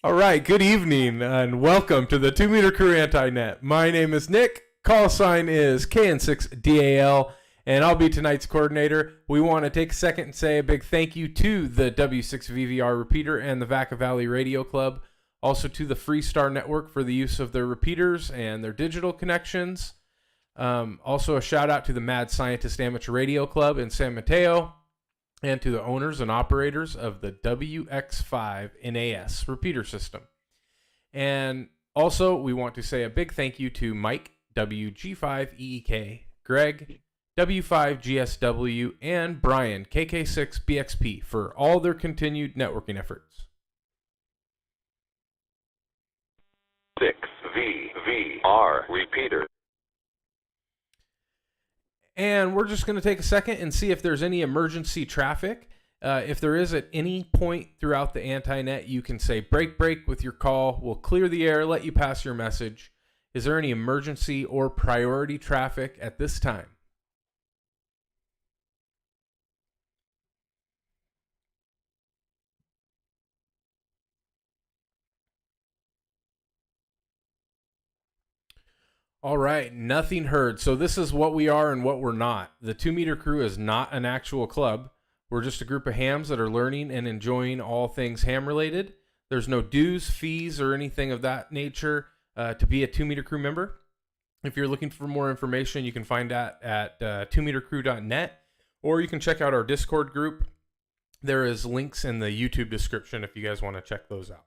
All right, good evening and welcome to the 2 Meter Crew Anti-Net. My name is Nick, call sign is KN6DAL, and I'll be tonight's coordinator. We want to take a second and say a big thank you to the W6VVR repeater and the Vacaville Radio Club, also to the Freestar Network for the use of their repeaters and their digital connections. Also a shout out to the Mad Scientist Amateur Radio Club in San Mateo, and to the owners and operators of the WX5 NAS repeater system. And also, we want to say a big thank you to Mike, WG5EEK, Greg, W5GSW, and Brian, KK6BXP, for all their continued networking efforts. 6VVR repeater. And we're just going to take a second and see if there's any emergency traffic. If there is at any point throughout the anti-net, you can say break with your call. We'll clear the air, let you pass your message. Is there any emergency or priority traffic at this time? All right, nothing heard. So this is what we are and what we're not. The 2 Meter Crew is not an actual club. We're just a group of hams that are learning and enjoying all things ham related. There's no dues, fees, or anything of that nature to be a 2 Meter Crew member. If you're looking for more information, you can find that at 2metercrew.net, or you can check out our Discord group. There is links in the YouTube description if you guys want to check those out.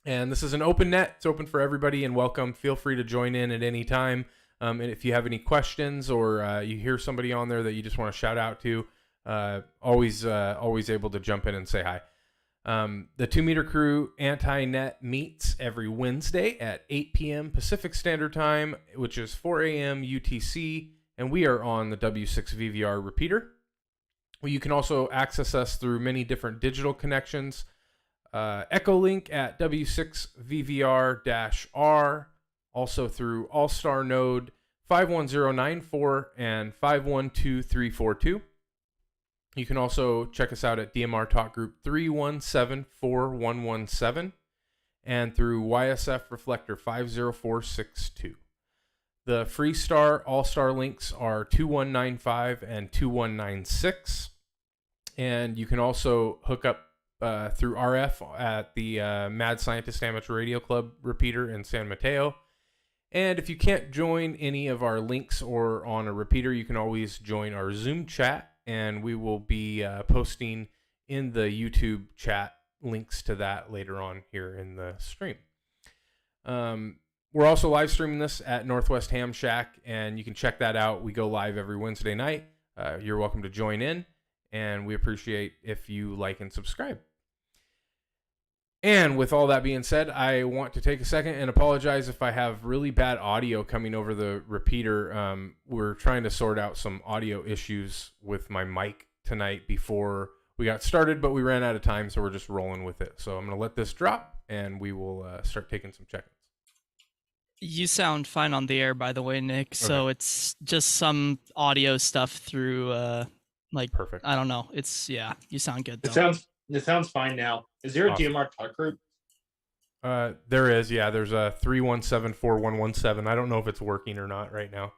And this is an open net. It's open for everybody and welcome. Feel free to join in at any time. And if you have any questions or you hear somebody on there that you just want to shout out to, always able to jump in and say hi. The 2 Meter Crew Anti-Net meets every Wednesday at 8 p.m. Pacific Standard Time, which is 4 a.m. UTC, and we are on the W6VVR repeater. You can also access us through many different digital connections. Echolink at W6VVR-R, also through Allstar Node 51094 and 512342. You can also check us out at DMR Talk Group 3174117 and through YSF Reflector 50462. The Freestar All-Star links are 2195 and 2196, and you can also hook up through RF at the Mad Scientist Amateur Radio Club repeater in San Mateo. And if you can't join any of our links or on a repeater, you can always join our Zoom chat, and we will be posting in the YouTube chat links to that later on here in the stream. We're also live streaming this at Northwest Ham Shack, and you can check that out. We go live every Wednesday night. You're welcome to join in, and we appreciate if you like and subscribe. And with all that being said, I want to take a second and apologize if I have really bad audio coming over the repeater. We're trying to sort out some audio issues with my mic tonight before we got started, but we ran out of time, so we're just rolling with it. So I'm going to let this drop, and we will start taking some check-ins. You sound fine on the air, by the way, Nick. So Okay. it's just some audio stuff through, Perfect. I don't know. You sound good, though. It sounds fine now. Is there a Awesome. DMR talk group? There is, yeah. There's a 3174117. I don't know if it's working or not right now.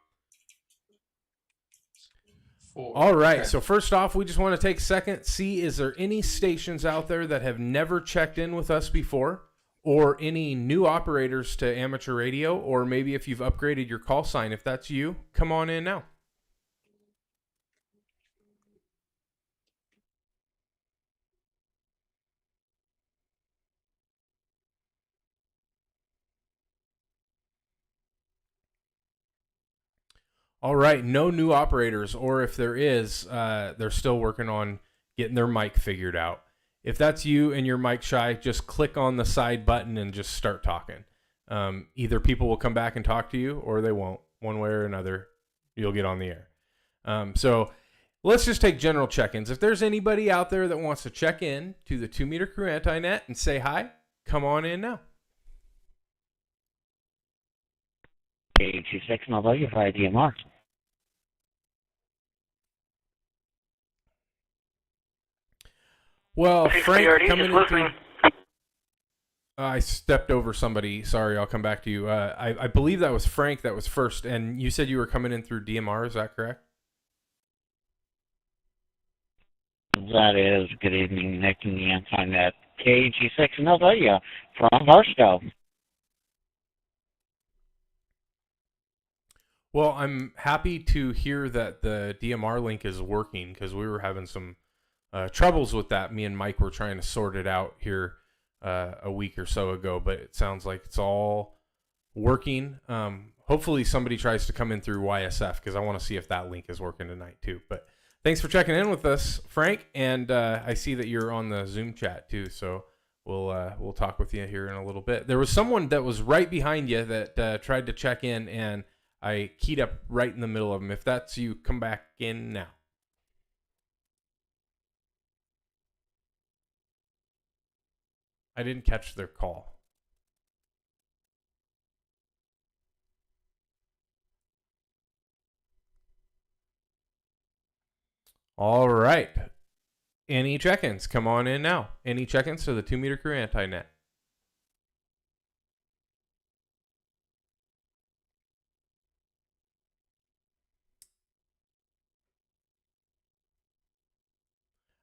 All right. Okay. So first off, we just want to take a second, see is there any stations out there that have never checked in with us before, or any new operators to amateur radio, or maybe if you've upgraded your call sign. If that's you, come on in now. All right, no new operators, or if there is, they're still working on getting their mic figured out. If that's you and you're mic shy, just click on the side button and just start talking. Either people will come back and talk to you, or they won't. One way or another, you'll get on the air. So let's just take general check-ins. If there's anybody out there that wants to check in to the 2 Meter Crew Anti-Net and say hi, come on in now. KG6 Node via DMR. Well, Frank, PRD, coming just in through. listening. I stepped over somebody. Sorry, I'll come back to you. I believe that was Frank that was first, and you said you were coming in through DMR. Is that correct? That is, good evening, Nick and the Anti-Net. KG6 Node from Barstow. Well, I'm happy to hear that the DMR link is working because we were having some troubles with that. Me and Mike were trying to sort it out here a week or so ago, but it sounds like it's all working. Hopefully somebody tries to come in through YSF because I want to see if that link is working tonight too. But thanks for checking in with us, Frank, and I see that you're on the Zoom chat too, so we'll talk with you here in a little bit. There was someone that was right behind you that tried to check in, and I keyed up right in the middle of them. If that's you, come back in now. I didn't catch their call. All right. Any check-ins? Come on in now. Any check-ins to the 2 meter crew anti-net?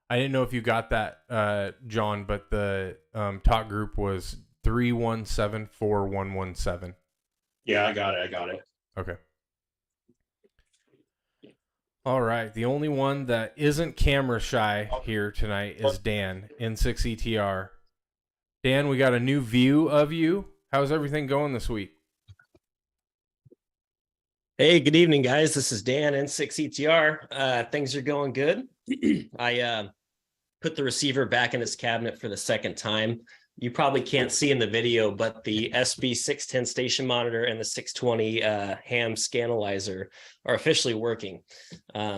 I didn't know if you got that, John, but the talk group was 3174117. Yeah, I got it. Okay. All right. The only one that isn't camera shy here tonight is Dan, N6ETR. Dan, we got a new view of you. How's everything going this week? Hey, good evening, guys. This is Dan, N6ETR. Things are going good. I put the receiver back in its cabinet for the second time. You probably can't see in the video, but the SB610 station monitor and the 620 ham scanalyzer are officially working.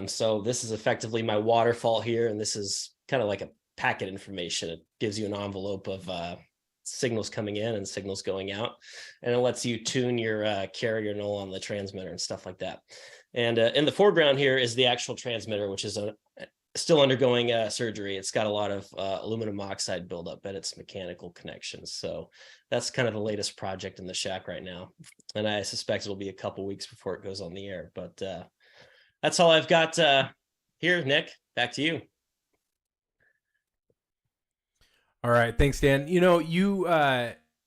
So this is effectively my waterfall here, and this is kind of like a packet information. It gives you an envelope of signals coming in and signals going out, and it lets you tune your carrier null on the transmitter and stuff like that. And in the foreground here is the actual transmitter, which is still undergoing surgery. It's got a lot of aluminum oxide buildup at its mechanical connections. So that's kind of the latest project in the shack right now. And I suspect it'll be a couple weeks before it goes on the air. But that's all I've got here, Nick. Back to you. All right. Thanks, Dan. You know,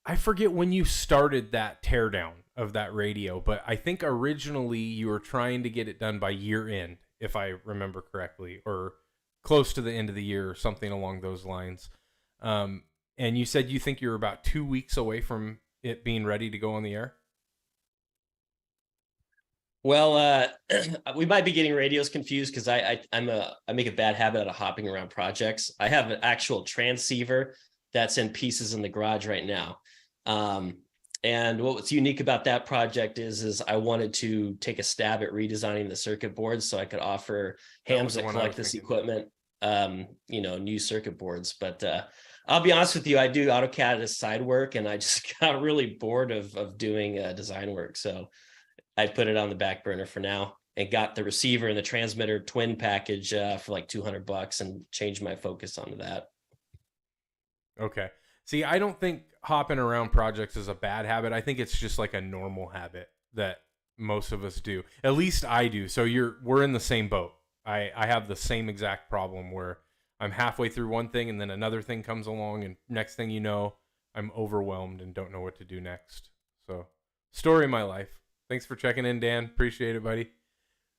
I forget when you started that teardown of that radio, but I think originally you were trying to get it done by year end, if I remember correctly, or close to the end of the year or something along those lines. And you said you think you're about 2 weeks away from it being ready to go on the air? Well, we might be getting radios confused because I make a bad habit out of hopping around projects. I have an actual transceiver that's in pieces in the garage right now. And what's unique about that project is I wanted to take a stab at redesigning the circuit boards so I could offer hams that collect this equipment, new circuit boards. But I'll be honest with you, I do AutoCAD as side work, and I just got really bored of doing design work. So I put it on the back burner for now and got the receiver and the transmitter twin package for like $200 and changed my focus onto that. Okay. See, I don't think hopping around projects is a bad habit. I think it's just like a normal habit that most of us do. At least I do. So we're in the same boat. I have the same exact problem where I'm halfway through one thing and then another thing comes along, and next thing you know, I'm overwhelmed and don't know what to do next. So, story of my life. Thanks for checking in, Dan. Appreciate it, buddy.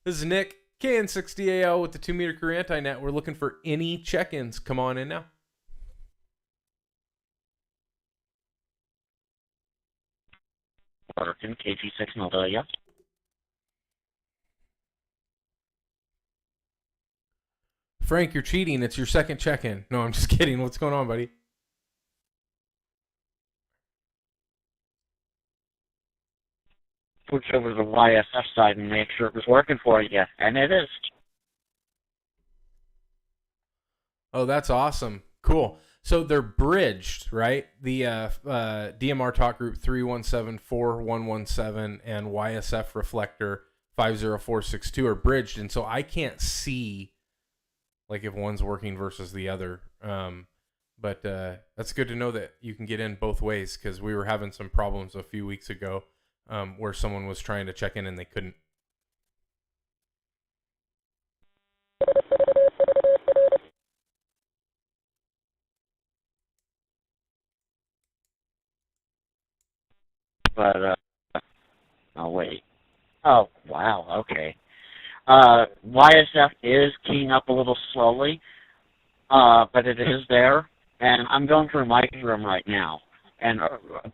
This is Nick, KN60AL with the 2 meter crew anti-net. We're looking for any check-ins. Come on in now. Working KG6 Node, yeah. Frank, you're cheating. It's your second check-in. No, I'm just kidding. What's going on, buddy? Switch over to the YSF side and make sure it was working for you, and it is. Oh, that's awesome. Cool. So they're bridged, right? The DMR talk group 3174117 and YSF reflector 50462 are bridged, and so I can't see like if one's working versus the other. But that's good to know that you can get in both ways, because we were having some problems a few weeks ago where someone was trying to check in and they couldn't. But oh wait. Oh wow. Okay. YSF is keying up a little slowly, but it is there. And I'm going through Mike's room right now. And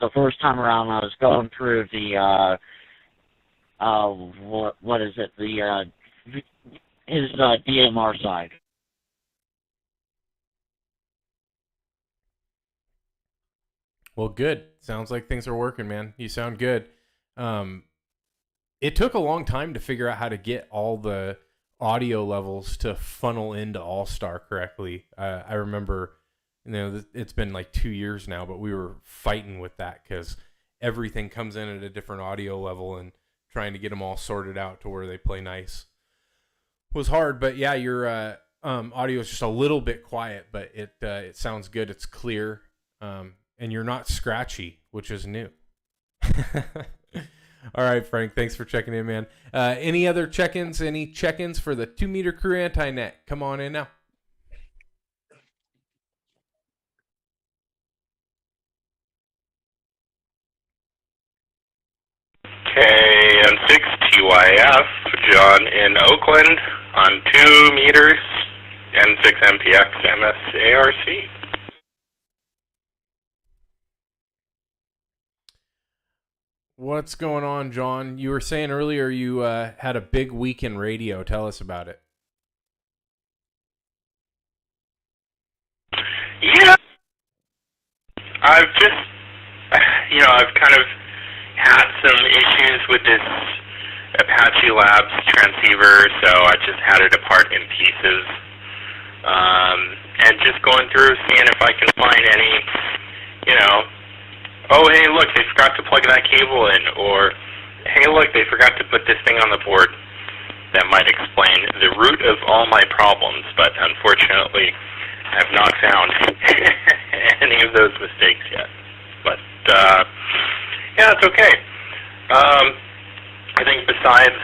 the first time around, I was going through the what is it? The his DMR side. Well, good. Sounds like things are working, man. You sound good. It took a long time to figure out how to get all the audio levels to funnel into Allstar correctly. I remember, it's been like 2 years now, but we were fighting with that because everything comes in at a different audio level, and trying to get them all sorted out to where they play nice was hard. But yeah, your audio is just a little bit quiet, but it sounds good. It's clear. And you're not scratchy, which is new. All right, Frank, thanks for checking in, man. Any other check-ins? Any check-ins for the 2-meter crew anti-net? Come on in now. KN6TYF, John in Oakland on 2 meters, N6MPX MSARC. What's going on, John? You were saying earlier you had a big week in radio. Tell us about it. Yeah, I've just, I've kind of had some issues with this Apache Labs transceiver, so I just had it apart in pieces. And just going through, seeing if I can find any, oh, hey, look, they forgot to plug that cable in, or, hey, look, they forgot to put this thing on the board. That might explain the root of all my problems, but unfortunately, I have not found any of those mistakes yet. But, yeah, it's okay. I think besides,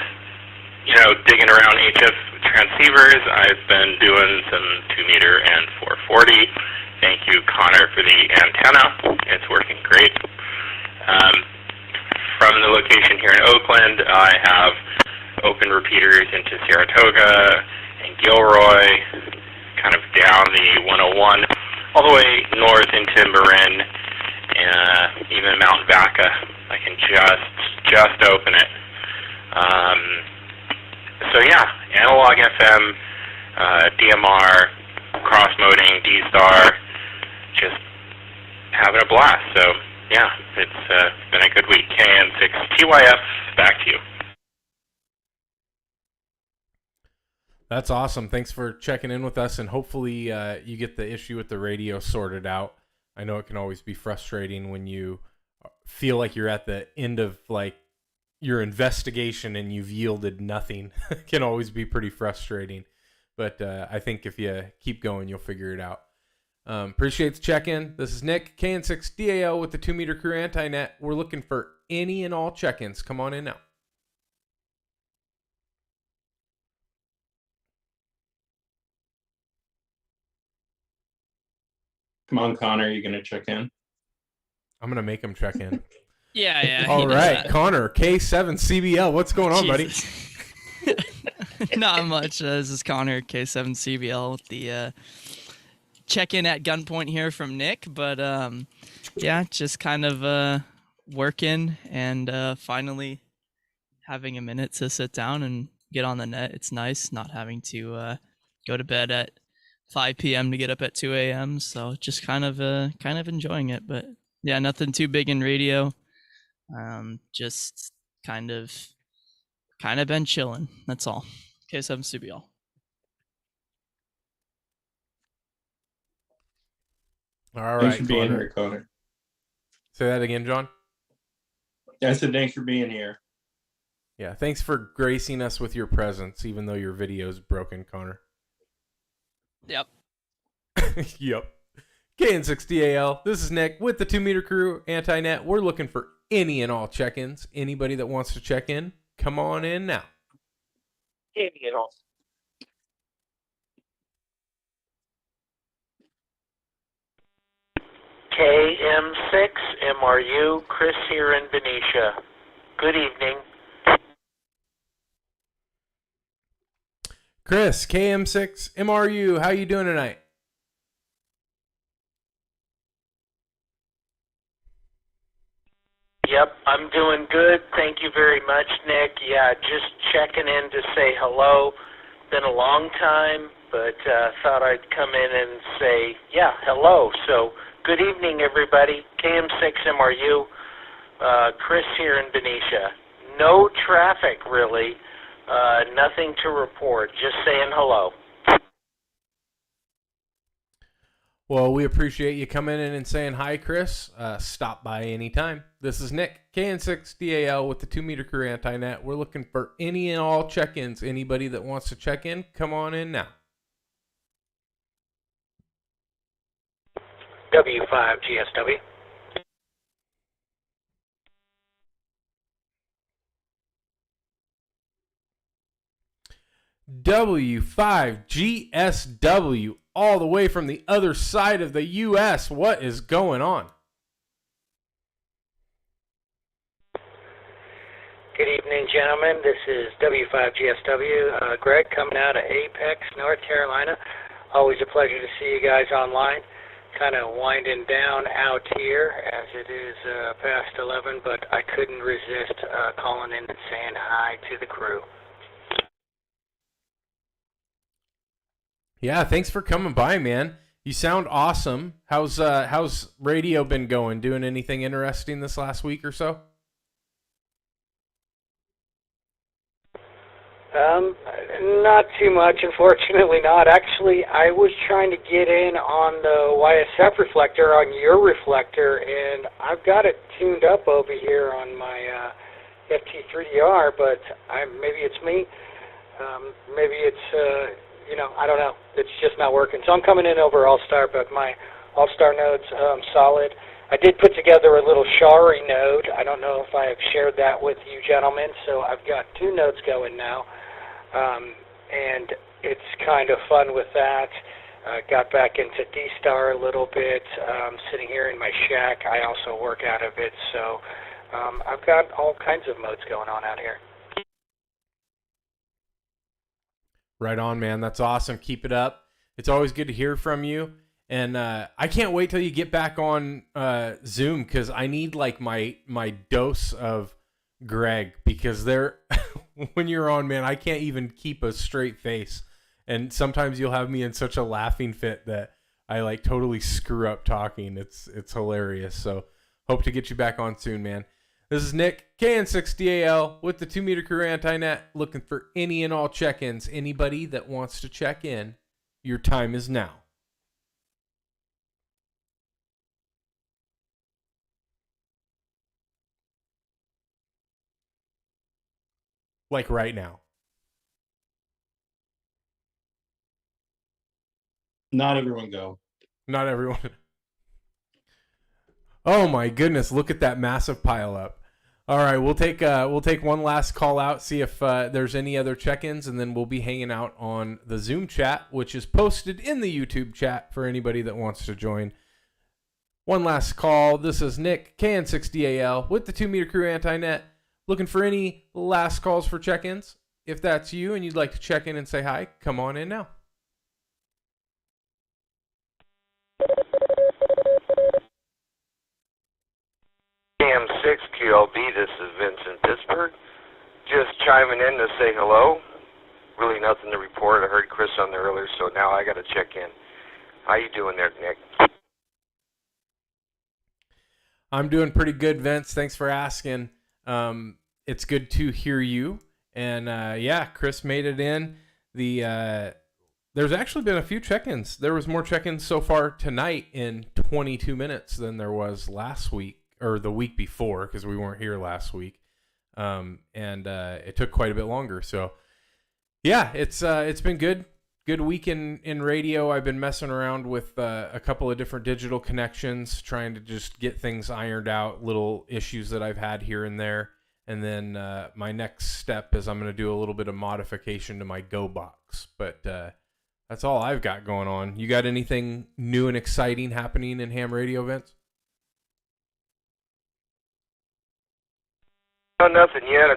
digging around HF transceivers, I've been doing some 2-meter and 440. Thank you, Connor, for the antenna. It's working great. From the location here in Oakland, I have open repeaters into Saratoga and Gilroy, kind of down the 101, all the way north into Marin, and even Mount Vaca. I can just open it. So yeah, analog FM, DMR, cross-moding, D-Star, just having a blast. So yeah, it's been a good week. KN6TYF, back to you. That's awesome. Thanks for checking in with us, and hopefully you get the issue with the radio sorted out. I know it can always be frustrating when you feel like you're at the end of like your investigation and you've yielded nothing. It can always be pretty frustrating, but I think if you keep going, you'll figure it out. Appreciate the check-in. This is Nick, KN6DAO with the 2-meter crew anti-net. We're looking for any and all check-ins. Come on in now. Come on, Connor, you gonna check in? I'm going to make him check in. Yeah. All right, Connor, K7CBL. What's going on, buddy? Not much. This is Connor, K7CBL, with the check-in at gunpoint here from Nick. But yeah, just kind of working and finally having a minute to sit down and get on the net. It's nice not having to go to bed at 5 p.m. to get up at 2 a.m. So just kind of enjoying it. But yeah, nothing too big in radio. Just kind of been chilling. That's all. K7CBL. All Thanks right, for being Connor. here, Connor. Say that again, John. I said thanks for being here. Yeah, thanks for gracing us with your presence, even though your video's broken, Connor. Yep. Yep. KN6DAL, this is Nick with the 2 Meter Crew Anti-Net. We're looking for any and all check-ins. Anybody that wants to check in, come on in now. Any and all. KM6 MRU, Chris here in Benicia. Good evening. Chris, KM6 MRU, how you doing tonight? Yep, I'm doing good. Thank you very much, Nick. Yeah, just checking in to say hello. Been a long time, but thought I'd come in and say, yeah, hello. So, good evening, everybody. KM6 MRU, Chris here in Benicia. No traffic, really. Nothing to report. Just saying hello. Well, we appreciate you coming in and saying hi, Chris. Stop by anytime. This is Nick, KN6DAL with the 2 Meter Crew Anti-Net. We're looking for any and all check-ins. Anybody that wants to check in, come on in now. W5GSW. W5GSW, all the way from the other side of the U.S. What is going on? Good evening, gentlemen. This is W5GSW. Greg coming out of Apex, North Carolina. Always a pleasure to see you guys online. Kind of winding down out here as it is past 11, but I couldn't resist calling in and saying hi to the crew. Yeah, thanks for coming by, man. You sound awesome. How's radio been going? Doing anything interesting this last week or so? Not too much, unfortunately not. Actually, I was trying to get in on the YSF reflector, on your reflector, and I've got it tuned up over here on my FT3DR, but maybe it's me. Maybe it's, I don't know. It's just not working. So I'm coming in over Allstar, but my Allstar Node's solid. I did put together a little Shari node. I don't know if I have shared that with you gentlemen, so I've got 2 nodes going now. And it's kind of fun with that. Got back into D-Star a little bit, sitting here in my shack. I also work out of it, so I've got all kinds of modes going on out here. Right on, man. That's awesome. Keep it up. It's always good to hear from you. And I can't wait till you get back on Zoom, because I need like my dose of Greg, because they're when you're on, man, I can't even keep a straight face. And sometimes you'll have me in such a laughing fit that I like totally screw up talking. It's hilarious. So hope to get you back on soon, man. This is Nick, KN6DAL with the 2 Meter Crew Anti-Net, looking for any and all check-ins. Anybody that wants to check in, your time is now. Like right now. Not everyone go. Not everyone. Oh my goodness, look at that massive pile up. All right, we'll take one last call out, see if there's any other check-ins, and then we'll be hanging out on the Zoom chat, which is posted in the YouTube chat for anybody that wants to join. One last call. This is Nick, KN6DAL with the 2 Meter Crew Anti-Net. Looking for any last calls for check-ins? If that's you and you'd like to check in and say hi, come on in now. KM6 QLB, this is Vincent Pittsburgh. Just chiming in to say hello. Really nothing to report. I heard Chris on there earlier, so now I got to check in. How you doing there, Nick? I'm doing pretty good, Vince. Thanks for asking. It's good to hear you. And yeah, Chris made it in. There's actually been a few check-ins. There was more check-ins so far tonight in 22 minutes than there was last week or the week before, because we weren't here last week. And it took quite a bit longer. So yeah, it's been good week in radio. I've been messing around with a couple of different digital connections, trying to just get things ironed out, little issues that I've had here and there. And then my next step is I'm going to do a little bit of modification to my Go box. But that's all I've got going on. You got anything new and exciting happening in ham radio events? No, nothing yet.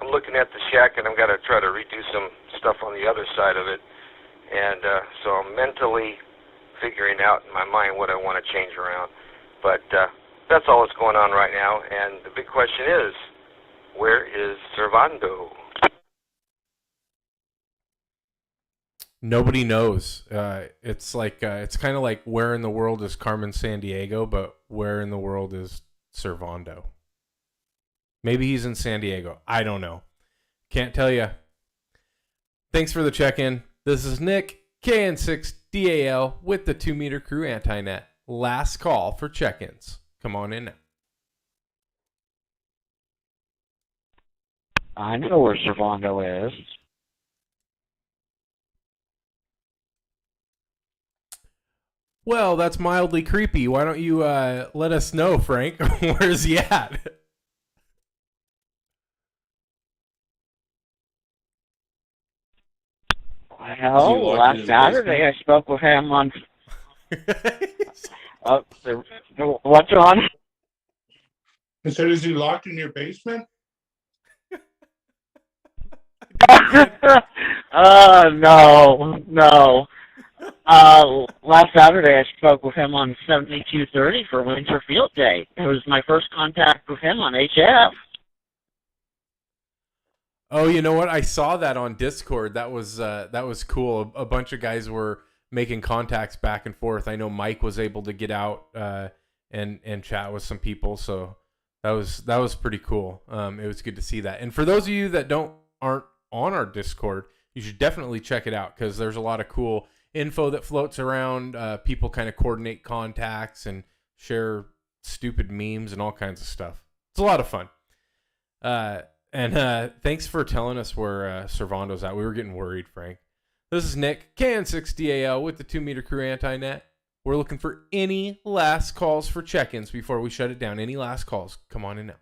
I'm looking at the shack, and I'm going to try to redo some stuff on the other side of it. And so I'm mentally figuring out in my mind what I want to change around. But that's all that's going on right now. And the big question is, where is Servando? Nobody knows. It's like it's kind of like where in the world is Carmen Sandiego, but where in the world is Servando? Maybe he's in San Diego. I don't know. Can't tell you. Thanks for the check-in. This is Nick, KN6DAL, with the 2 Meter Crew Anti-Net. Last call for check-ins. Come on in now. I know where Servando is. Well, that's mildly creepy. Why don't you let us know, Frank? Where's he at? Well, last Saturday I spoke with him on... what's on? So is he locked in your basement? No. Last Saturday I spoke with him on 7230 for Winter Field Day. It was my first contact with him on HF. Oh, you know what? I saw that on Discord. That was cool. A bunch of guys were making contacts back and forth. I know Mike was able to get out and chat with some people, so that was pretty cool. It was good to see that. And for those of you that aren't on our Discord, you should definitely check it out, because there's a lot of cool info that floats around. People kind of coordinate contacts and share stupid memes and all kinds of stuff. It's a lot of fun. And thanks for telling us where Servando's at. We were getting worried, Frank. This is Nick, KN6DAL, with the 2 Meter Crew Anti-Net. We're looking for any last calls for check-ins before we shut it down. Any last calls? Come on in now.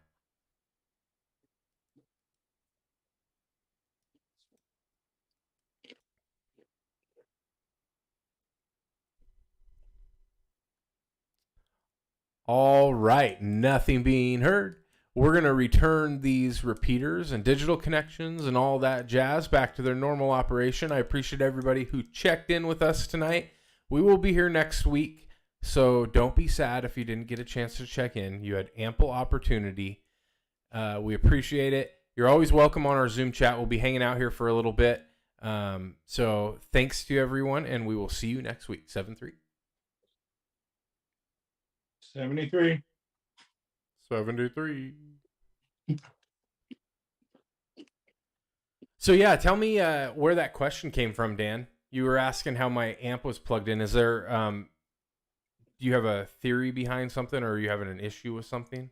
All right, nothing being heard. We're going to return these repeaters and digital connections and all that jazz back to their normal operation. I appreciate everybody who checked in with us tonight. We will be here next week, so don't be sad if you didn't get a chance to check in. You had ample opportunity. We appreciate it. You're always welcome on our Zoom chat. We'll be hanging out here for a little bit. So thanks to everyone, and we will see you next week. 7-3. 73. 73. So yeah, tell me where that question came from, Dan. You were asking how my amp was plugged in. Is there do you have a theory behind something, or are you having an issue with something?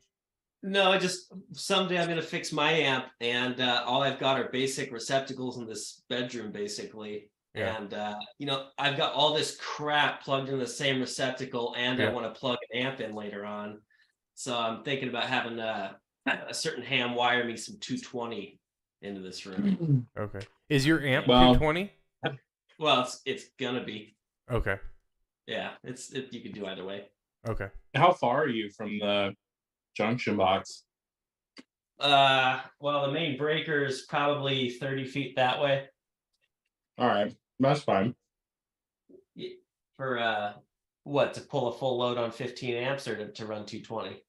No, just someday I'm going to fix my amp, and all I've got are basic receptacles in this bedroom, basically. Yeah. And, I've got all this crap plugged in the same receptacle, and I want to plug an amp in later on. So I'm thinking about having a certain ham wire me some 220 into this room. Okay. Is your amp 220? Well, it's going to be. Okay. Yeah, you can do either way. Okay. How far are you from the junction box? Well, the main breaker is probably 30 feet that way. All right, that's fine. For what, to pull a full load on 15 amps, or to run 220?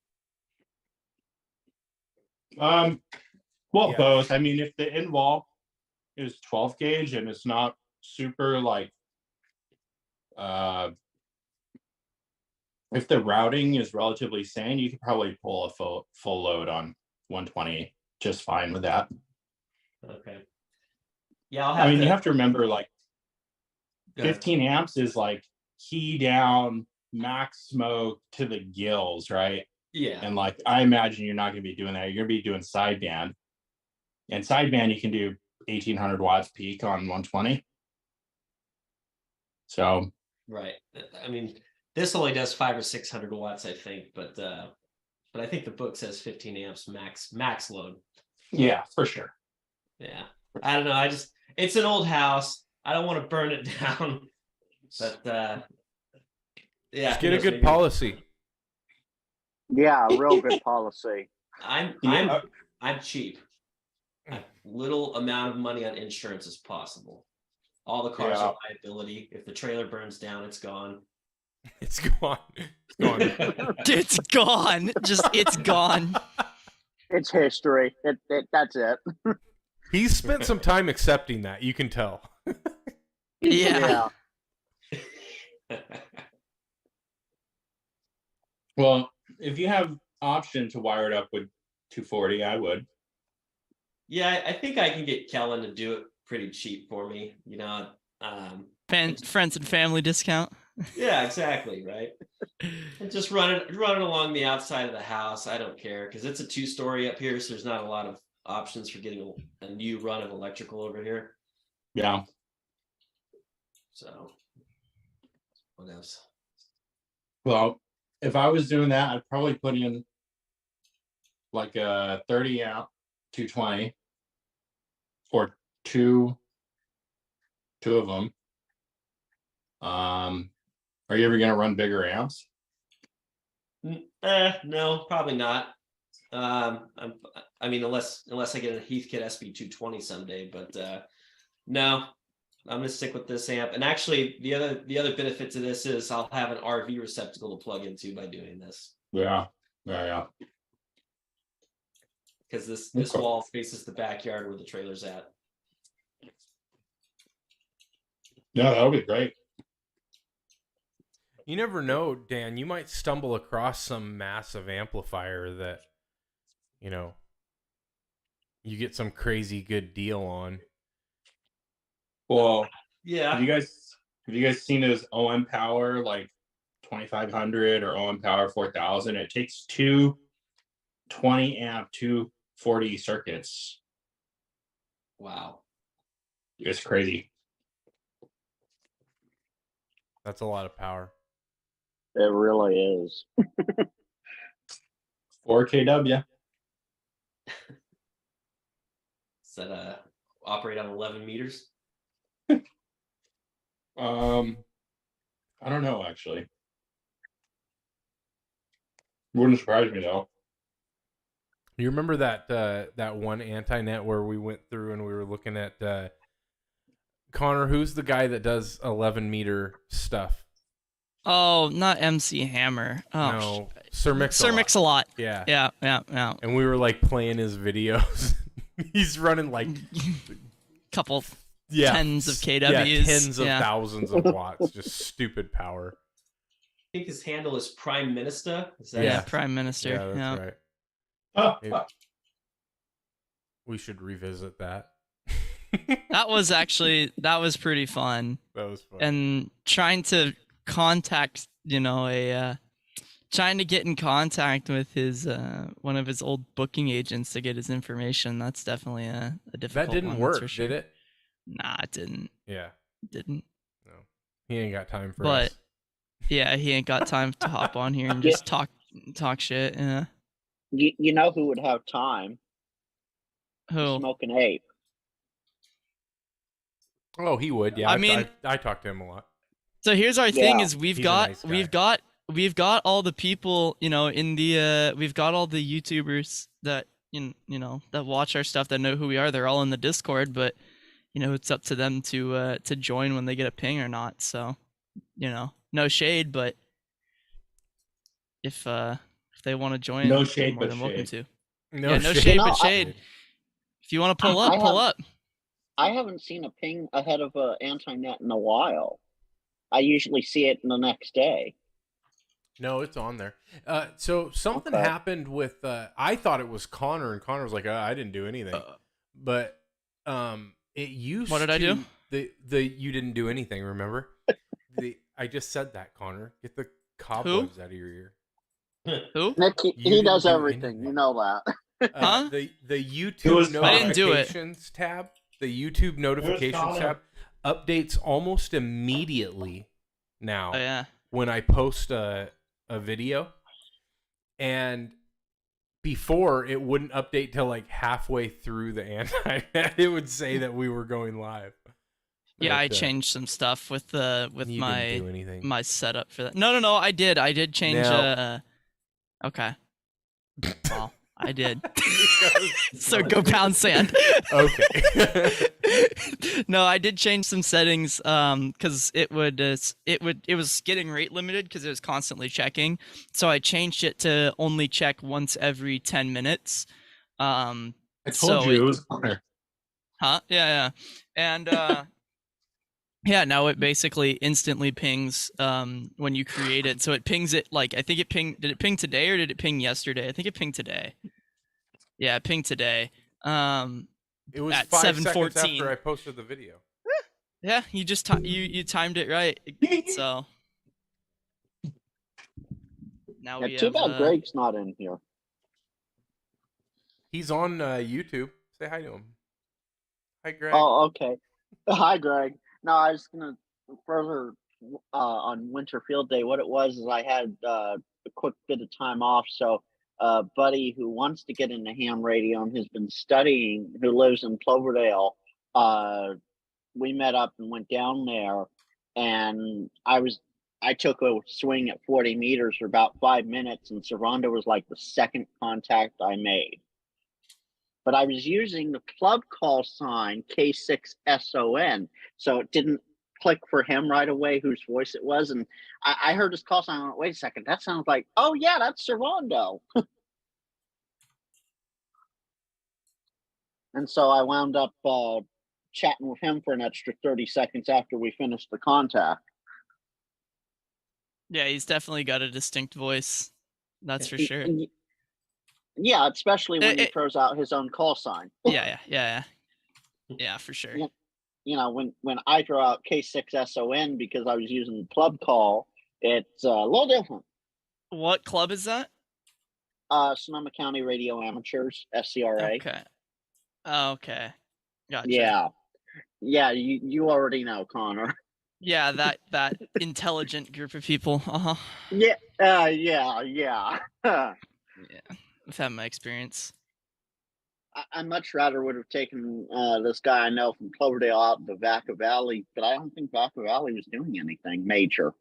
Both. I mean, if the in wall is 12 gauge and it's not super if the routing is relatively sane, you could probably pull a full load on 120 just fine with that. Okay. Yeah, you have to remember 15 amps is key down max smoke to the gills, right? Yeah. And like, I imagine you're not going to be doing that. You're going to be doing sideband. And sideband, you can do 1800 watts peak on 120. So. Right. I mean, this only does 500 or 600 watts, I think, but I think the book says 15 amps max load. Yeah, for sure. Yeah. I don't know. It's an old house. I don't want to burn it down, but yeah. Just get a good policy. Yeah, real good policy. I'm cheap. Little amount of money on insurance as possible. All the cars are liability. If the trailer burns down, it's gone. It's gone. It's gone. It's gone. Just it's gone. It's history. That's it. He's spent some time accepting that. You can tell. Yeah. Well, if you have option to wire it up with 240, I would. Yeah, I think I can get Kellen to do it pretty cheap for me. Friends and family discount. Yeah, exactly, right. And just run it along the outside of the house. I don't care because it's a 2-story up here, so there's not a lot of options for getting a new run of electrical over here. Yeah. So, what else? Well, if I was doing that, I'd probably put in like a 30 amp 220 or two of them. Are you ever going to run bigger amps? No, probably not. I mean, unless I get a Heathkit SB220 someday, but no, I'm gonna stick with this amp. And actually, the other benefit to this is I'll have an RV receptacle to plug into by doing this. Yeah. Because this wall faces the backyard where the trailer's at. Yeah, that'll be great. You never know, Dan. You might stumble across some massive amplifier that, you get some crazy good deal on. Well, yeah. Have you guys seen those OM Power like 2500 or OM Power 4000? It takes two 20 amp 240 circuits. Wow. It's crazy. That's a lot of power. It really is. 4 kW. Does that operate on 11 meters? I don't know actually. Wouldn't surprise me though. You remember that one anti-net where we went through and we were looking at Connor, who's the guy that does 11 meter stuff? Oh, not MC Hammer. Oh, no, Sir Mix-a-Lot. Sir Mix-a-Lot. Yeah. Yeah. And we were like playing his videos. He's running like couple tens of kWs. Tens of thousands of watts. Just stupid power. I think his handle is Prime Minister. Is that Yeah, Prime Minister. Yeah, that's Oh, right. We should revisit that. That was pretty fun. That was fun. And trying to contact, trying to get in contact with his one of his old booking agents to get his information. That's definitely a difficult That didn't one, work, that's for sure. did it? Nah, it didn't. Yeah. It didn't. No. He ain't got time for But us. yeah, he ain't got time to hop on here and just talk shit. Yeah. You know who would have time? Who? Smoking Ape. Oh, he would. Yeah. I mean, I talk to him a lot. So here's our thing: is He's a nice guy. we've got all the people, in the we've got all the YouTubers that that watch our stuff, that know who we are. They're all in the Discord, but it's up to them to join when they get a ping or not. So no shade, but if they want to join, no shade, more but than welcome shade. to. No shade, but shade. If you want to pull up. I haven't seen a ping ahead of anti-net in a while. I usually see it the next day. No, it's on there. So something happened with. I thought it was Connor, and Connor was like, "I didn't do anything," but it used. What did I do? You didn't do anything. Remember? I just said that, Connor. Get the cobwebs out of your ear. Who? Nick, You he didn't does do everything. anything. You know that. Huh? The was YouTube Connor. I didn't do it. notifications tab, the YouTube notifications Connor. tab updates almost immediately now Oh yeah. when I post a video. And before, it wouldn't update till like halfway through the anti-net. It would say that we were going live. Yeah, I But, changed some stuff with you didn't my do anything. my setup for that. No, I did change. No. Okay. Well, I did. So go pound sand. Okay. No, I did change some settings because it was getting rate limited because it was constantly checking. So I changed it to only check once every 10 minutes. I told so you it was Connor. Huh? Yeah. And yeah, now it basically instantly pings when you create it. So it pings it like I think it pinged. Did it ping today or did it ping yesterday? I think it pinged today. Yeah, it pinged today. It was At 5 seconds 7:14. after I posted the video. Yeah, you just you timed it right. So now Yeah, we too have. bad Greg's not in here. He's on YouTube. Say hi to him. Hi, Greg. Oh, okay. Hi, Greg. No, I was gonna further on Winter Field Day. What it was is I had a quick bit of time off, so a buddy who wants to get into ham radio and has been studying, who lives in Cloverdale, we met up and went down there, and I took a swing at 40 meters for about 5 minutes, and Servando was like the second contact I made. But I was using the club call sign K6SON, so it didn't click for him right away whose voice it was. And I heard his call sign. I went, wait a second, that sounds like, oh yeah, that's Servando. And so I wound up chatting with him for an extra 30 seconds after we finished the contact. Yeah, he's definitely got a distinct voice. That's for sure. Yeah, especially when he throws out his own call sign. Yeah, for sure. You know, when I throw out K6SON because I was using the club call, it's a little different. What club is that? Sonoma County Radio Amateurs, SCRA. Okay. Oh, okay. Gotcha. Yeah, you already know, Connor. Yeah, that intelligent group of people. Uh-huh. Yeah. Yeah. I've had my experience. I much rather would have taken this guy I know from Cloverdale out to Vacaville, but I don't think Vacaville was doing anything major.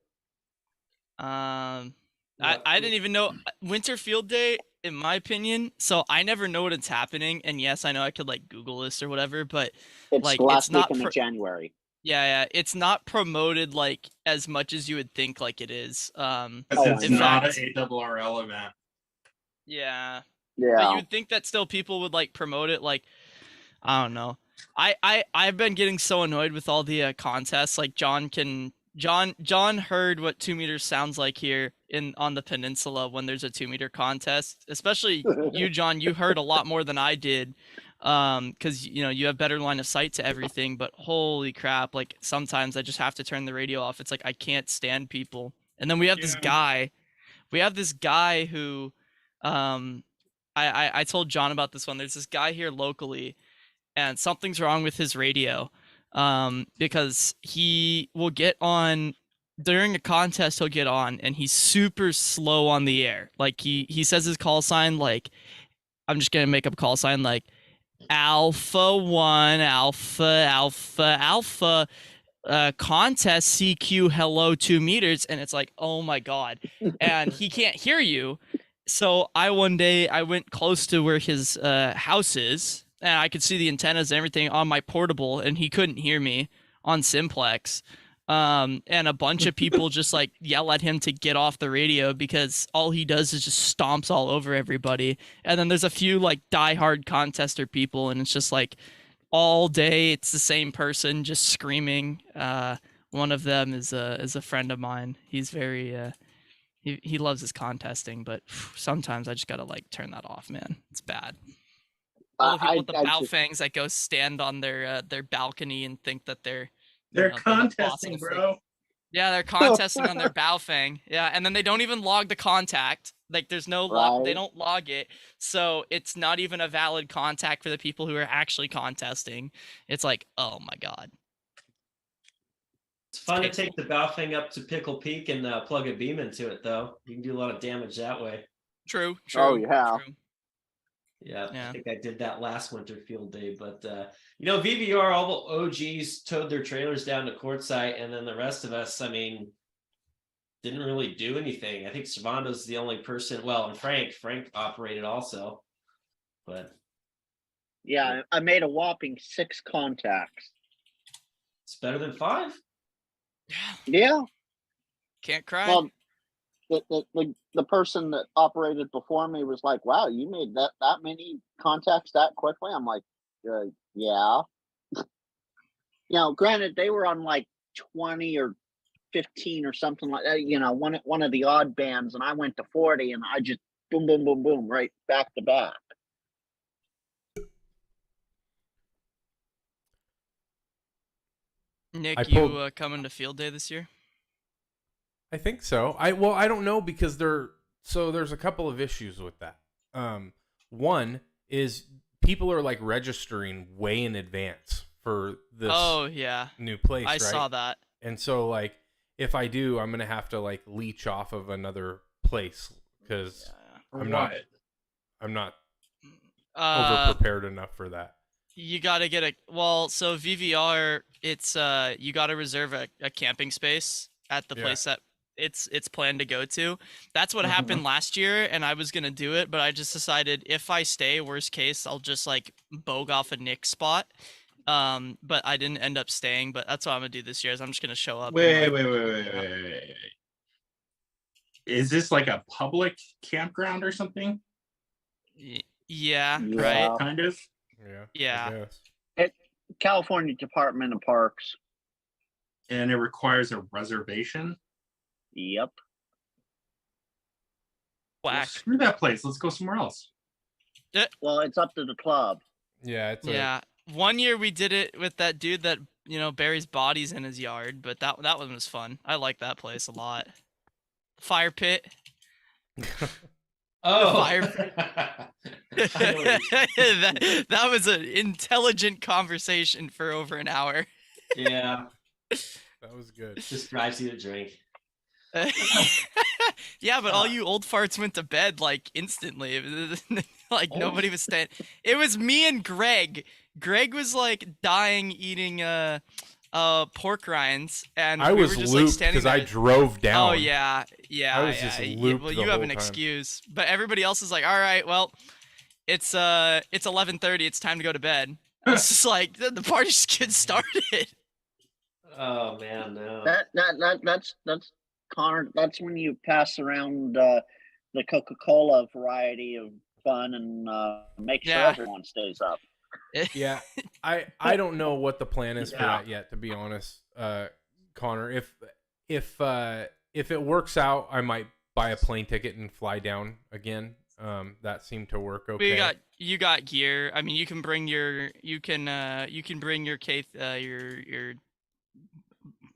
I didn't even know Winter Field Day, in my opinion. So I never know when it's happening. And yes, I know I could like Google this or whatever, but it's like last it's not weekend of January. Yeah, it's not promoted like as much as you would think like it is. It's not an ARRL event. Yeah. Yeah. But you would think that still people would like promote it. Like, I don't know. I've been getting so annoyed with all the contests. Like John heard what 2 meters sounds like here on the peninsula when there's a 2 meter contest. Especially you, John. You heard a lot more than I did, because you know you have better line of sight to everything. But holy crap! Like sometimes I just have to turn the radio off. It's like I can't stand people. And then we have this guy. We have this guy who, I told John about this one. There's this guy here locally, and something's wrong with his radio, because he will get on during a contest. He'll get on, and he's super slow on the air. Like he says his call sign like, I'm just gonna make up a call sign like Alpha 1 Alpha contest CQ hello 2 meters, and it's like, oh my god, and he can't hear you. So one day I went close to where his house is, and I could see the antennas and everything on my portable, and he couldn't hear me on Simplex. And a bunch of people just like yell at him to get off the radio because all he does is just stomps all over everybody. And then there's a few like diehard contester people, and it's just like all day it's the same person just screaming. One of them is a friend of mine. He's very he loves his contesting, but sometimes I just gotta like turn that off, man. It's bad. All the people with the bow fangs that go stand on their balcony and think that they're contesting, bro. Yeah, they're contesting on their Baofeng. Yeah, and then they don't even log the contact. Like there's no they Right. don't log it. So it's not even a valid contact for the people who are actually contesting. It's like, oh my god. It's fun to take the Baofeng up to Pickle Peak and plug a beam into it, though. You can do a lot of damage that way. True. Oh, yeah. True. Yeah, Yeah. I think I did that last winter field day. But, VVR, all the OGs towed their trailers down to Quartzsite, and then the rest of us, I mean, didn't really do anything. I think Servando's the only person, well, and Frank operated also. But Yeah, I made a whopping 6 contacts. it's better than 5. Yeah. Can't cry. Well, the person that operated before me was like, "Wow, you made that many contacts that quickly." I'm like, "Yeah." Granted, they were on like 20 or 15 or something like that. One of the odd bands, and I went to 40, and I just boom, boom, boom, boom, right back to back. Nick, you coming to field day this year? I think so. I don't know because there's a couple of issues with that. One is people are like registering way in advance for this new place. I saw that. And so like if I do, I'm gonna have to like leech off of another place because I'm not over prepared enough for that. You gotta get so VVR, it's you gotta reserve a camping space at the place that it's planned to go to. That's what happened last year, and I was gonna do it, but I just decided if I stay, worst case, I'll just like bogue off a Nick spot. But I didn't end up staying, but that's what I'm gonna do this year is I'm just gonna show up. Wait. Is this like a public campground or something? Yeah, right. Kind of. Yeah. California Department of Parks. And it requires a reservation? Yep. Whack. Well, screw that place. Let's go somewhere else. Well, it's up to the club. Yeah, one year we did it with that dude that buries bodies in his yard, but that one was fun. I like that place a lot. Fire pit. Fire that was an intelligent conversation for over an hour. Yeah. That was good. Just drives you to drink. Yeah, but all you old farts went to bed like instantly. Like nobody was staying. It was me and Greg. Greg was like dying eating pork rinds, and I was just looped because I drove down. Oh yeah. I was just looped. Well, you have an excuse, but everybody else is like, all right, well, it's 11:30. It's time to go to bed. It's just like the party just gets started. Oh man, no. That's Connor. That's when you pass around the Coca-Cola variety of fun and make sure everyone stays up. Yeah, I don't know what the plan is for that yet, to be honest, Connor. If it works out, I might buy a plane ticket and fly down again. That seemed to work okay. But you got gear. I mean, you can bring your your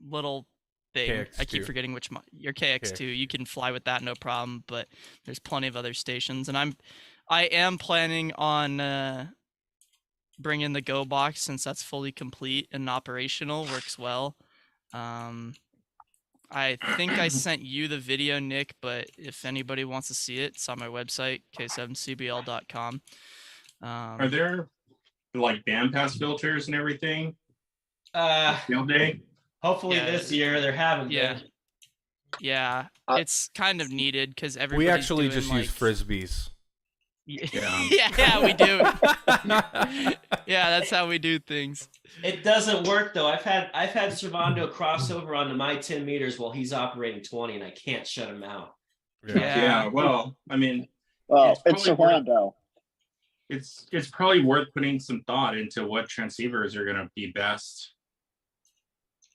little thing. KX2. I keep forgetting your KX2. You can fly with that, no problem. But there's plenty of other stations, and I am planning on bringing the Go box since that's fully complete and operational. Works well. I think I sent you the video, Nick, but if anybody wants to see it, it's on my website, k7cbl.com. Are there like bandpass filters and everything? Field day? Hopefully this year there haven't been. Yeah, it's kind of needed because everybody. We actually just use frisbees. Yeah, we do. Yeah, that's how we do things. It doesn't work though. I've had Servando cross over onto my 10 meters while he's operating 20, and I can't shut him out. Yeah. Well, I mean, it's Servando. It's probably worth putting some thought into what transceivers are going to be best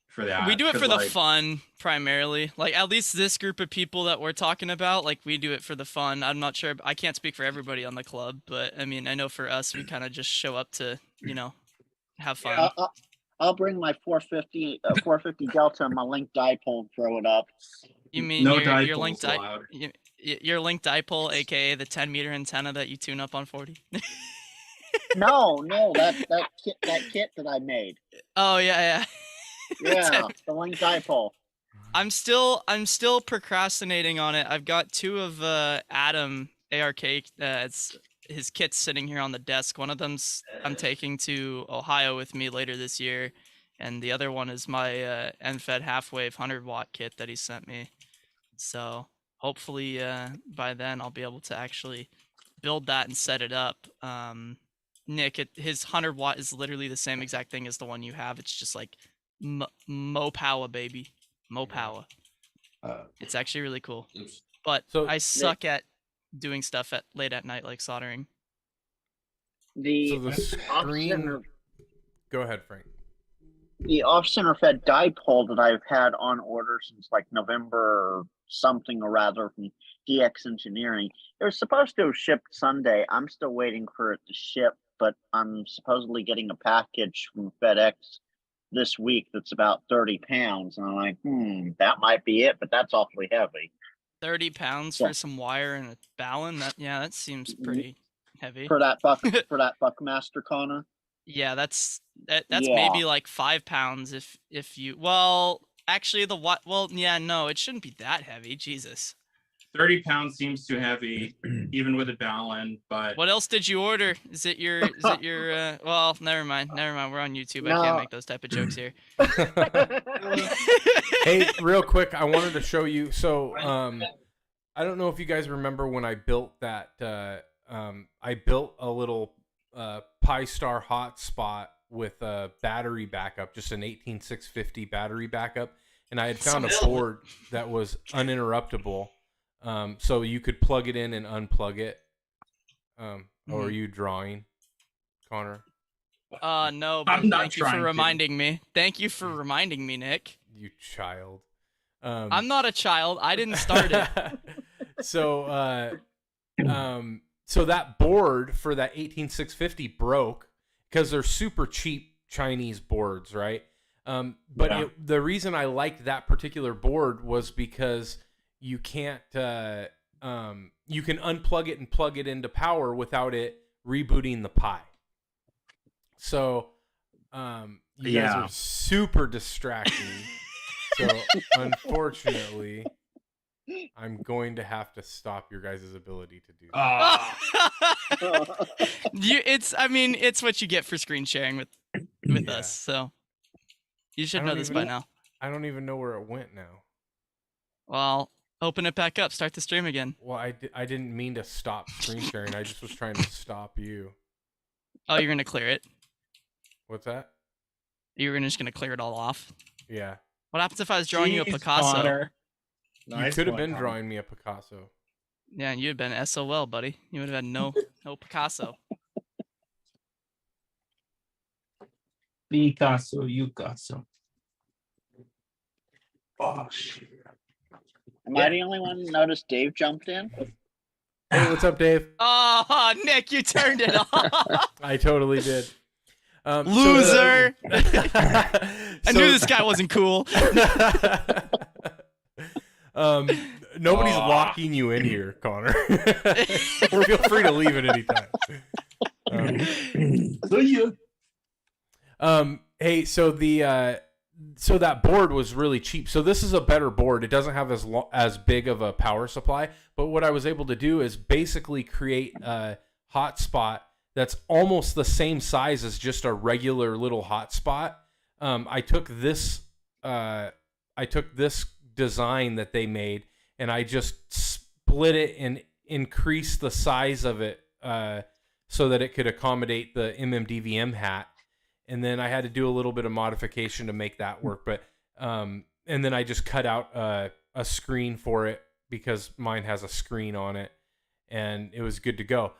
for that. We do it for the fun primarily. Like at least this group of people that we're talking about, like we do it for the fun. I'm not sure. I can't speak for everybody on the club, but I mean, I know for us, we kind of just show up to, have fun. I'll bring my 450 Delta and my link dipole and throw it up. You mean No your dipoles link allowed. your link dipole, aka the 10-meter antenna that you tune up on 40? No, that kit that I made. Oh yeah. Yeah, the link dipole. I'm still procrastinating on it. I've got two of Adam ARK. It's his kit's sitting here on the desk. One of them's I'm taking to Ohio with me later this year, and the other one is my NFED half-wave 100-watt kit that he sent me. So hopefully by then I'll be able to actually build that and set it up. Nick, his 100-watt is literally the same exact thing as the one you have. It's just like mo power, baby. Mo power. It's actually really cool. But I suck at doing stuff late at night, like soldering. The screen... Go ahead, Frank. The off-center fed dipole that I've had on order since like November something or rather from DX Engineering. It was supposed to have shipped Sunday. I'm still waiting for it to ship, but I'm supposedly getting a package from FedEx this week that's about 30 pounds. And I'm like, that might be it, but that's awfully heavy. 30 pounds for some wire and a ballon? That seems pretty heavy. For that Buckmaster, Connor? Yeah, that's maybe like 5 pounds if you... Well, actually, it shouldn't be that heavy. Jesus. 30 pounds seems too heavy, even with a ballon, but... What else did you order? Is it your, well, never mind. We're on YouTube. No. I can't make those type of jokes here. Hey, real quick, I wanted to show you. So, I don't know if you guys remember when I built that, I built a little Pi-Star hotspot with a battery backup, just an 18650 battery backup. And I had found a board that was uninterruptible. So you could plug it in and unplug it. Or are you drawing, Connor? No, but thank you for reminding me. Thank you for reminding me, Nick. You child. I'm not a child. I didn't start it. So that board for that 18650 broke because they're super cheap Chinese boards, right? But the reason I liked that particular board was because you can't you can unplug it and plug it into power without it rebooting the Pi. So you guys are super distracting. So unfortunately, I'm going to have to stop your guys' ability to do that. It's what you get for screen sharing with us. So you should know this by now. I don't even know where it went now. Well, open it back up. Start the stream again. Well, I didn't mean to stop screen sharing. I just was trying to stop you. Oh, you're gonna clear it? What's that? You're just gonna clear it all off? Yeah. What happens if I was drawing you a Picasso? Connor. You could have been drawing me a Picasso. Yeah, and you'd have been SOL, buddy. You would have had no Picasso. Picasso, Picasso. Oh, shit. Am I the only one who noticed Dave jumped in? Hey, what's up, Dave? Oh, Nick, you turned it off. I totally did. Loser! I knew this guy wasn't cool. Nobody's locking you in here, Connor. Feel free to leave at any time. Hey, so that board was really cheap. So this is a better board. It doesn't have as big of a power supply, but what I was able to do is basically create a hotspot that's almost the same size as just a regular little hotspot. I took this design that they made and I just split it and increased the size of it so that it could accommodate the MMDVM hat. And then I had to do a little bit of modification to make that work. But and then I just cut out a screen for it because mine has a screen on it, and it was good to go.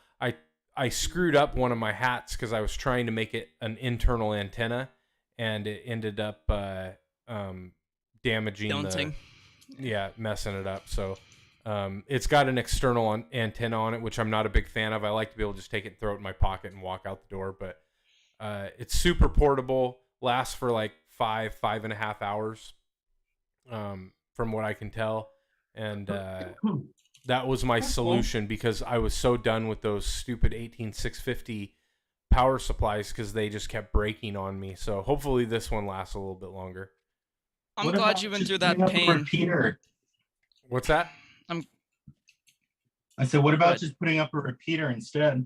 I screwed up one of my hats because I was trying to make it an internal antenna, and it ended up damaging messing it up. So it's got an external antenna on it, which I'm not a big fan of. I like to be able to just take it and throw it in my pocket and walk out the door, but it's super portable, lasts for like 5.5 hours, from what I can tell. And that was my solution because I was so done with those stupid 18650 power supplies because they just kept breaking on me. So hopefully this one lasts a little bit longer. I'm glad you went through that pain. Repeater? What's that? I said, what about What? just putting up a repeater instead?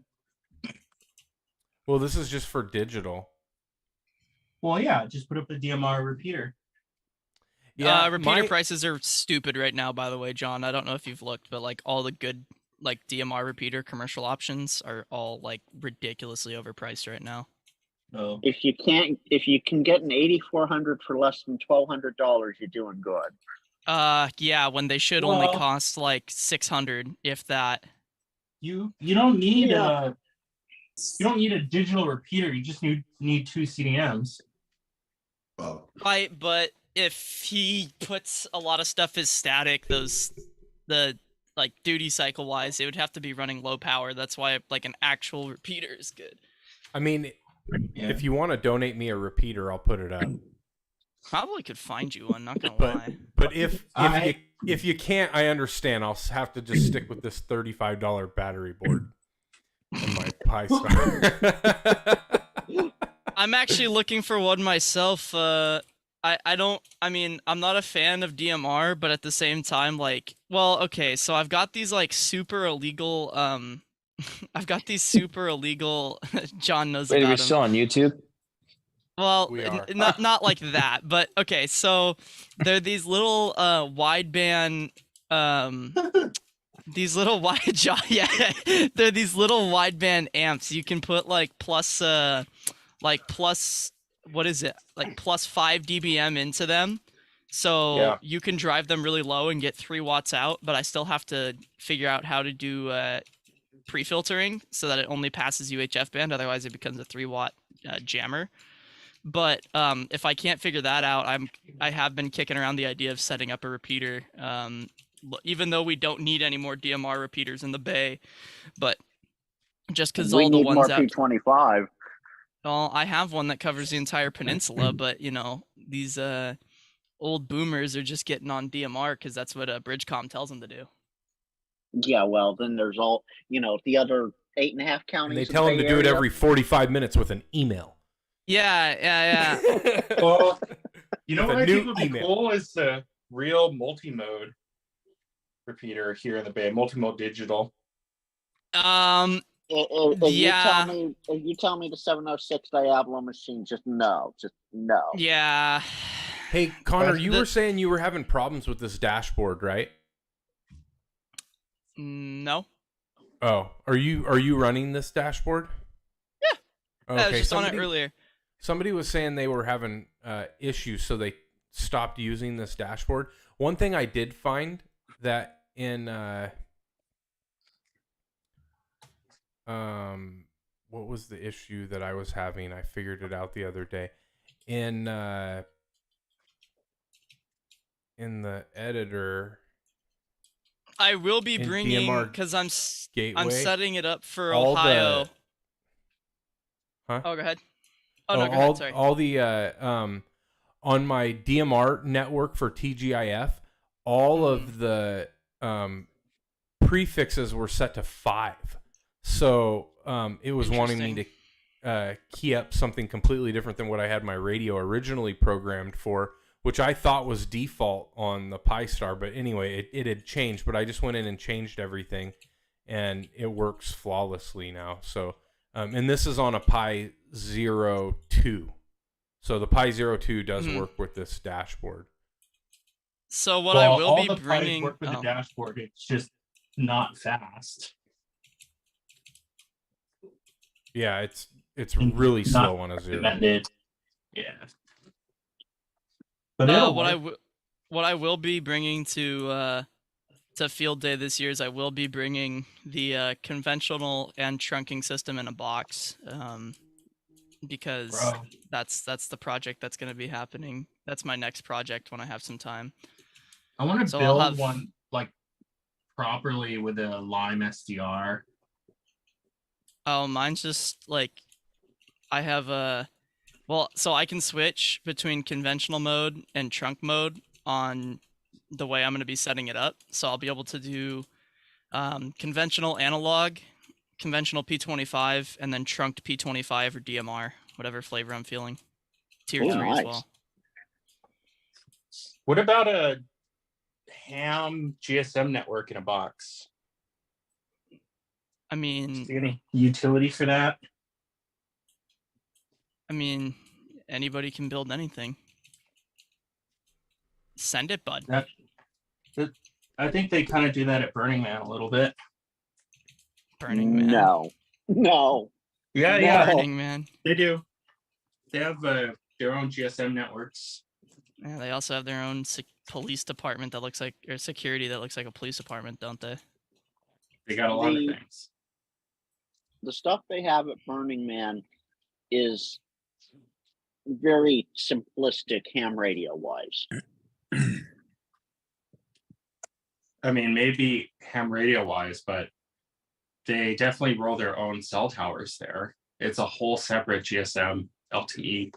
Well, this is just for digital. Well, yeah, just put up a DMR repeater. Yeah, repeater prices are stupid right now, by the way, John. I don't know if you've looked, but like all the good like DMR repeater commercial options are all like ridiculously overpriced right now. Oh. If you can get an 8400 for less than $1,200, you're doing good. Yeah, when they should only cost like 600, if that. You don't need you don't need a digital repeater. You just need two CDMs. Right, but if he puts a lot of stuff as static, the like duty cycle wise, it would have to be running low power. That's why like an actual repeater is good. I mean, if you want to donate me a repeater, I'll put it up. Probably could find you one, not gonna lie. But if you can't, I understand. I'll have to just stick with this $35 battery board and my Pi Star. I'm actually looking for one myself. I mean, I'm not a fan of DMR, but at the same time, like, well, okay, so I've got these like super illegal, I've got these super illegal, John knows Wait, about we're them. still on YouTube? Well, not like that, but okay, so they're these little wideband these little they're these little wideband amps. You can put like plus what is it? Like plus 5 dBm into them. So you can drive them really low and get 3 watts out, but I still have to figure out how to do pre-filtering so that it only passes UHF band, otherwise it becomes a 3-watt jammer. But if I can't figure that out, I have been kicking around the idea of setting up a repeater, even though we don't need any more DMR repeaters in the Bay. But just because all the ones more out, P25. well, I have one that covers the entire peninsula, but you know these old boomers are just getting on DMR because that's what Bridgecom tells them to do. Yeah, well, then there's all the other 8.5 counties. And they tell them to do it every 45 minutes with an email. Yeah. Well, you know what I think would be cool is the real multi-mode repeater here in the Bay, multi-mode digital. If you tell me the 706 Diablo machine, just no. Yeah. Hey, Connor, you were saying you were having problems with this dashboard, right? No. Oh, are you running this dashboard? Yeah. Okay, I was just on it earlier. Somebody was saying they were having issues, so they stopped using this dashboard. One thing I did find that in what was the issue that I was having? I figured it out the other day. In the editor, I will be bringing, because I'm setting it up for all Ohio. Huh? Oh, go ahead. Oh, no, go ahead, sorry. All the on my DMR network for TGIF, all of the prefixes were set to 5. So it was wanting me to key up something completely different than what I had my radio originally programmed for, which I thought was default on the Pi Star. But anyway, it had changed. But I just went in and changed everything, and it works flawlessly now. So, and this is on a Pi 02. So the Pi 02 does work with this dashboard. So what I will be bringing... All the Pis work with the dashboard. It's just not fast. Yeah, it's really slow on a 0. Yeah. But what I will be bringing to Field Day this year is I will be bringing the conventional and trunking system in a box, because that's the project that's going to be happening. That's my next project when I have some time. I want to build one like properly with a Lime SDR. Oh, mine's just like I have Well, so I can switch between conventional mode and trunk mode on the way I'm going to be setting it up. So I'll be able to do conventional analog, conventional P25, and then trunked P25 or DMR, whatever flavor I'm feeling. Tier 3 as well. What about a ham GSM network in a box? I mean, any utility for that? I mean, anybody can build anything. Send it, bud. I think they kind of do that at Burning Man a little bit. Burning Man. No. Yeah. Burning Man. They do. They have their own GSM networks. Yeah, they also have their own police department that looks like, or security that looks like a police department, don't they? They got a lot of things. The stuff they have at Burning Man is very simplistic ham radio wise. I mean, maybe ham radio wise, but they definitely roll their own cell towers there. It's a whole separate GSM LTE